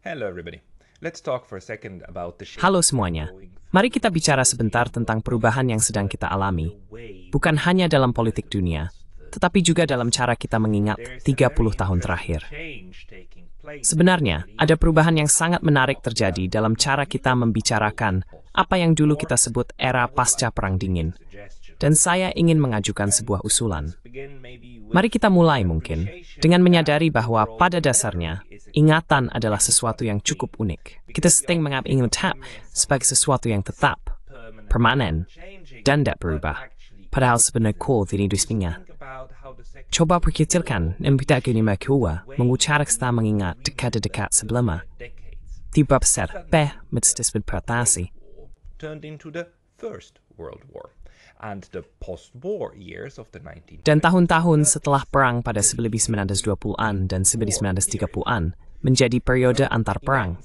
Hello everybody. Let's talk for a second about the shift Halo semuanya, mari kita bicara sebentar tentang perubahan yang sedang kita alami, bukan hanya dalam politik dunia, tetapi juga dalam cara kita mengingat 30 tahun terakhir. Sebenarnya, ada perubahan yang sangat menarik terjadi dalam cara kita membicarakan apa yang dulu kita sebut era pasca Perang Dingin. Dan saya ingin mengajukan sebuah usulan. Mari kita mulai mungkin dengan menyadari bahwa pada dasarnya, ingatan adalah sesuatu yang cukup unik. Kita sering menganggap ingatan sebagai sesuatu yang tetap, permanen, dan tidak berubah. Padahal sebenarnya core dari dirinya. Coba perkecilkan empati bahwa mengucapkan mengingat dekat-dekat sebelumnya. Tiba besar, mesti berprestasi. turned into the First World War and the post-war years of the 19th. Dan tahun-tahun setelah perang pada 1920-an dan 1930-an menjadi periode antar perang.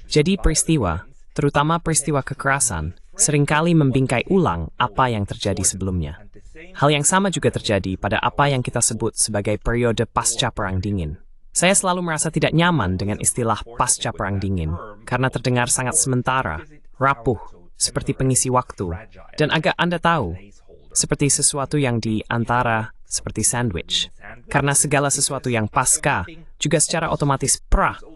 Jadi peristiwa, terutama peristiwa kekerasan, seringkali membingkai ulang apa yang terjadi sebelumnya. Hal yang sama juga terjadi pada apa yang kita sebut sebagai periode pasca Perang Dingin. Saya selalu merasa tidak nyaman dengan istilah pasca Perang Dingin, karena terdengar sangat sementara, rapuh, seperti pengisi waktu, dan agak Anda tahu, seperti sesuatu yang di antara, seperti sandwich. Karena segala sesuatu yang pasca, juga secara otomatis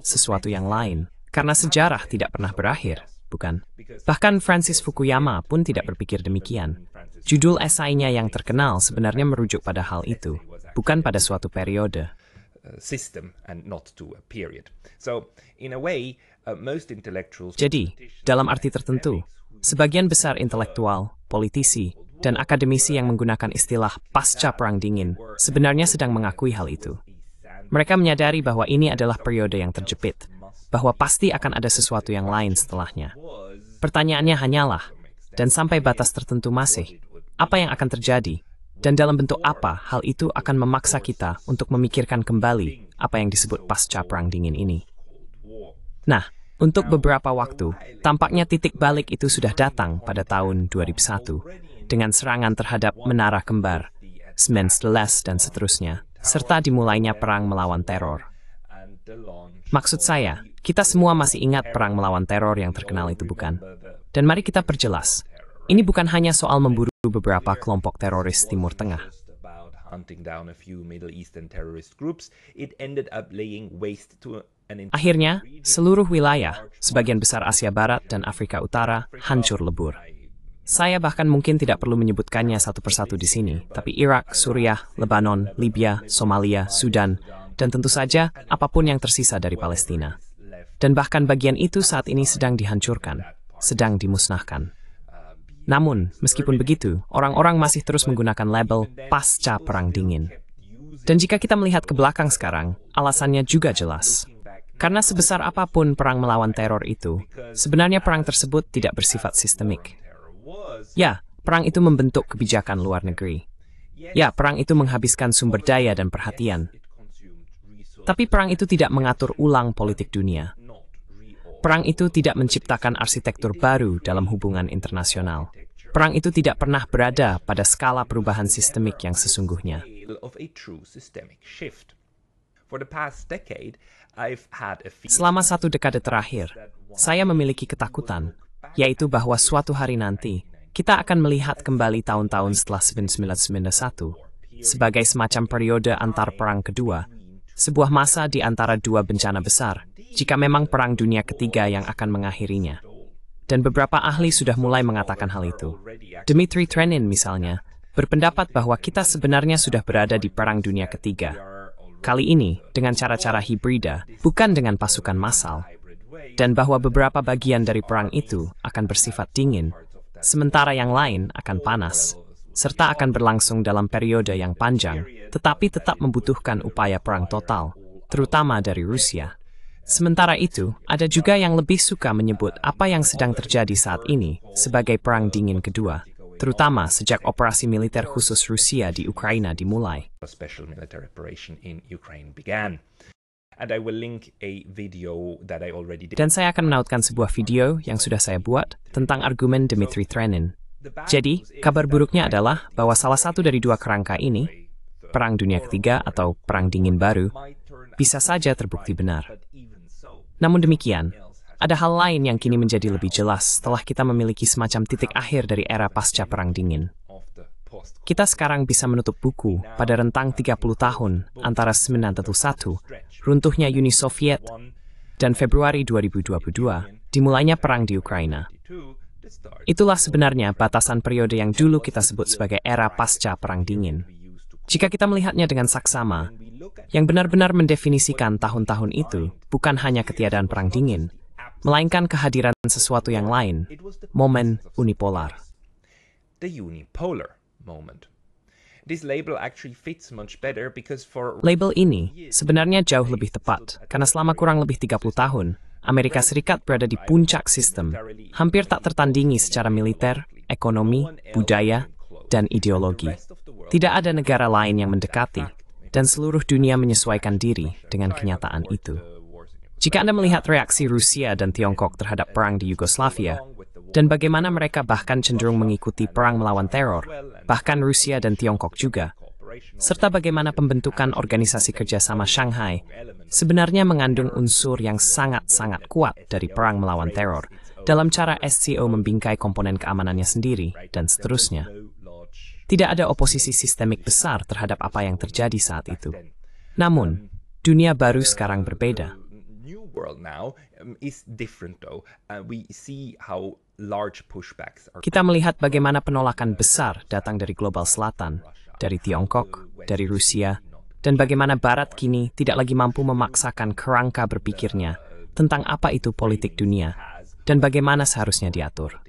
sesuatu yang lain. Karena sejarah tidak pernah berakhir, bukan? Bahkan Francis Fukuyama pun tidak berpikir demikian. Judul esainya yang terkenal sebenarnya merujuk pada hal itu, bukan pada suatu periode. System and not to a period. So, in a way, most intellectuals... Jadi, dalam arti tertentu, sebagian besar intelektual, politisi, dan akademisi yang menggunakan istilah pasca Perang Dingin sebenarnya sedang mengakui hal itu. Mereka menyadari bahwa ini adalah periode yang terjepit, bahwa pasti akan ada sesuatu yang lain setelahnya. Pertanyaannya hanyalah, dan sampai batas tertentu masih, apa yang akan terjadi? Dan dalam bentuk apa hal itu akan memaksa kita untuk memikirkan kembali apa yang disebut pasca Perang Dingin ini. Nah, untuk beberapa waktu, tampaknya titik balik itu sudah datang pada tahun 2001, dengan serangan terhadap Menara Kembar, Smensteles dan seterusnya, serta dimulainya perang melawan teror. Maksud saya, kita semua masih ingat perang melawan teror yang terkenal itu, bukan? Dan mari kita perjelas. Ini bukan hanya soal memburu beberapa kelompok teroris Timur Tengah. Akhirnya, seluruh wilayah, sebagian besar Asia Barat dan Afrika Utara, hancur lebur. Saya bahkan mungkin tidak perlu menyebutkannya satu persatu di sini, tapi Irak, Suriah, Lebanon, Libya, Somalia, Sudan, dan tentu saja apapun yang tersisa dari Palestina. Dan bahkan bagian itu saat ini sedang dihancurkan, sedang dimusnahkan. Namun, meskipun begitu, orang-orang masih terus menggunakan label pasca Perang Dingin. Dan jika kita melihat ke belakang sekarang, alasannya juga jelas. Karena sebesar apapun perang melawan teror itu, sebenarnya perang tersebut tidak bersifat sistemik. Ya, perang itu membentuk kebijakan luar negeri. Ya, perang itu menghabiskan sumber daya dan perhatian. Tapi perang itu tidak mengatur ulang politik dunia. Perang itu tidak menciptakan arsitektur baru dalam hubungan internasional. Perang itu tidak pernah berada pada skala perubahan sistemik yang sesungguhnya. Selama satu dekade terakhir, saya memiliki ketakutan, yaitu bahwa suatu hari nanti, kita akan melihat kembali tahun-tahun setelah 1991 sebagai semacam periode antar perang kedua, sebuah masa di antara dua bencana besar, jika memang Perang Dunia Ketiga yang akan mengakhirinya. Dan beberapa ahli sudah mulai mengatakan hal itu. Dmitry Trenin misalnya, berpendapat bahwa kita sebenarnya sudah berada di Perang Dunia Ketiga. Kali ini, dengan cara-cara hibrida, bukan dengan pasukan massal. Dan bahwa beberapa bagian dari perang itu akan bersifat dingin, sementara yang lain akan panas, serta akan berlangsung dalam periode yang panjang, tetapi tetap membutuhkan upaya perang total, terutama dari Rusia. Sementara itu, ada juga yang lebih suka menyebut apa yang sedang terjadi saat ini sebagai Perang Dingin Kedua, terutama sejak operasi militer khusus Rusia di Ukraina dimulai. Dan saya akan menautkan sebuah video yang sudah saya buat tentang argumen Dmitry Trenin. Jadi, kabar buruknya adalah bahwa salah satu dari dua kerangka ini, Perang Dunia Ketiga atau Perang Dingin Baru, bisa saja terbukti benar. Namun demikian, ada hal lain yang kini menjadi lebih jelas setelah kita memiliki semacam titik akhir dari era pasca Perang Dingin. Kita sekarang bisa menutup buku pada rentang 30 tahun antara 1991, runtuhnya Uni Soviet, dan Februari 2022, dimulainya perang di Ukraina. Itulah sebenarnya batasan periode yang dulu kita sebut sebagai era pasca Perang Dingin. Jika kita melihatnya dengan saksama, yang benar-benar mendefinisikan tahun-tahun itu bukan hanya ketiadaan Perang Dingin, melainkan kehadiran sesuatu yang lain, momen unipolar. The unipolar moment. This label actually fits much better because for Label ini sebenarnya jauh lebih tepat, karena selama kurang lebih 30 tahun, Amerika Serikat berada di puncak sistem, hampir tak tertandingi secara militer, ekonomi, budaya, dan ideologi. Tidak ada negara lain yang mendekati, dan seluruh dunia menyesuaikan diri dengan kenyataan itu. Jika Anda melihat reaksi Rusia dan Tiongkok terhadap perang di Yugoslavia, dan bagaimana mereka bahkan cenderung mengikuti perang melawan teror, bahkan Rusia dan Tiongkok juga, serta bagaimana pembentukan Organisasi Kerjasama Shanghai sebenarnya mengandung unsur yang sangat-sangat kuat dari perang melawan teror dalam cara SCO membingkai komponen keamanannya sendiri, dan seterusnya. Tidak ada oposisi sistemik besar terhadap apa yang terjadi saat itu. Namun, dunia baru sekarang berbeda. Kita melihat bagaimana penolakan besar datang dari global selatan, dari Tiongkok, dari Rusia, dan bagaimana Barat kini tidak lagi mampu memaksakan kerangka berpikirnya tentang apa itu politik dunia dan bagaimana seharusnya diatur.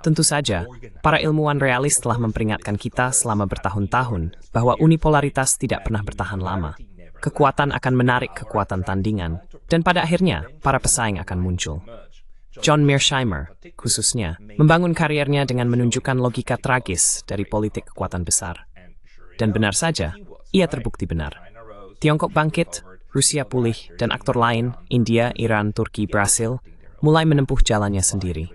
Tentu saja, para ilmuwan realis telah memperingatkan kita selama bertahun-tahun bahwa unipolaritas tidak pernah bertahan lama. Kekuatan akan menarik kekuatan tandingan, dan pada akhirnya, para pesaing akan muncul. John Mearsheimer, khususnya, membangun kariernya dengan menunjukkan logika tragis dari politik kekuatan besar. Dan benar saja, ia terbukti benar. Tiongkok bangkit, Rusia pulih, dan aktor lain, India, Iran, Turki, Brasil, mulai menempuh jalannya sendiri.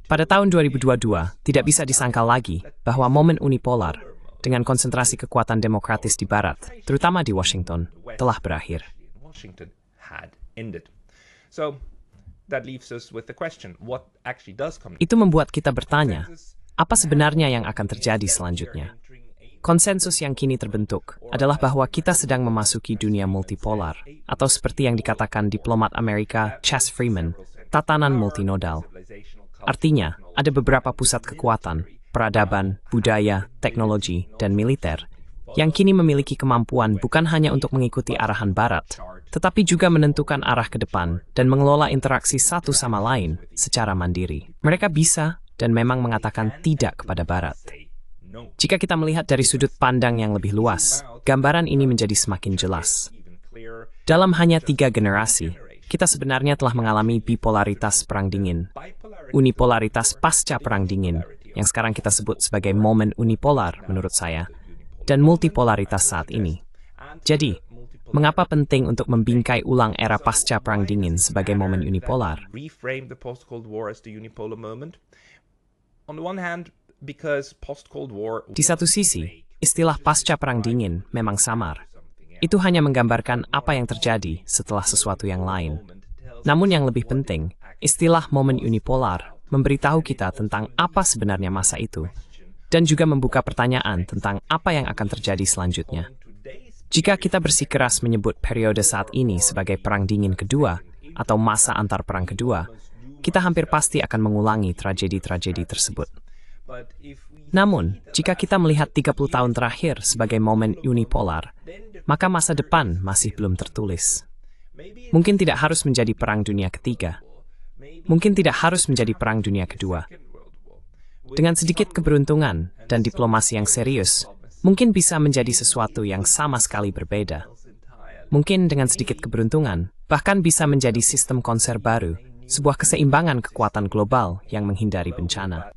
Pada tahun 2022, tidak bisa disangkal lagi bahwa momen unipolar dengan konsentrasi kekuatan demokratis di Barat, terutama di Washington, telah berakhir. Itu membuat kita bertanya, apa sebenarnya yang akan terjadi selanjutnya? Konsensus yang kini terbentuk adalah bahwa kita sedang memasuki dunia multipolar, atau seperti yang dikatakan diplomat Amerika Chas Freeman, tatanan multinodal. Artinya, ada beberapa pusat kekuatan, peradaban, budaya, teknologi, dan militer, yang kini memiliki kemampuan bukan hanya untuk mengikuti arahan Barat, tetapi juga menentukan arah ke depan dan mengelola interaksi satu sama lain secara mandiri. Mereka bisa dan memang mengatakan tidak kepada Barat. Jika kita melihat dari sudut pandang yang lebih luas, gambaran ini menjadi semakin jelas. Dalam hanya 3 generasi, kita sebenarnya telah mengalami bipolaritas Perang Dingin, unipolaritas pasca Perang Dingin, yang sekarang kita sebut sebagai momen unipolar menurut saya, dan multipolaritas saat ini. Jadi, mengapa penting untuk membingkai ulang era pasca Perang Dingin sebagai momen unipolar? Di satu sisi, istilah pasca Perang Dingin memang samar. Itu hanya menggambarkan apa yang terjadi setelah sesuatu yang lain. Namun yang lebih penting, istilah momen unipolar memberitahu kita tentang apa sebenarnya masa itu, dan juga membuka pertanyaan tentang apa yang akan terjadi selanjutnya. Jika kita bersikeras menyebut periode saat ini sebagai Perang Dingin kedua, atau masa antar perang kedua, kita hampir pasti akan mengulangi tragedi-tragedi tersebut. Namun, jika kita melihat 30 tahun terakhir sebagai momen unipolar, maka masa depan masih belum tertulis. Mungkin tidak harus menjadi Perang Dunia Ketiga. Mungkin tidak harus menjadi Perang Dunia Kedua. Dengan sedikit keberuntungan dan diplomasi yang serius, mungkin bisa menjadi sesuatu yang sama sekali berbeda. Mungkin dengan sedikit keberuntungan, bahkan bisa menjadi sistem konser baru, sebuah keseimbangan kekuatan global yang menghindari bencana.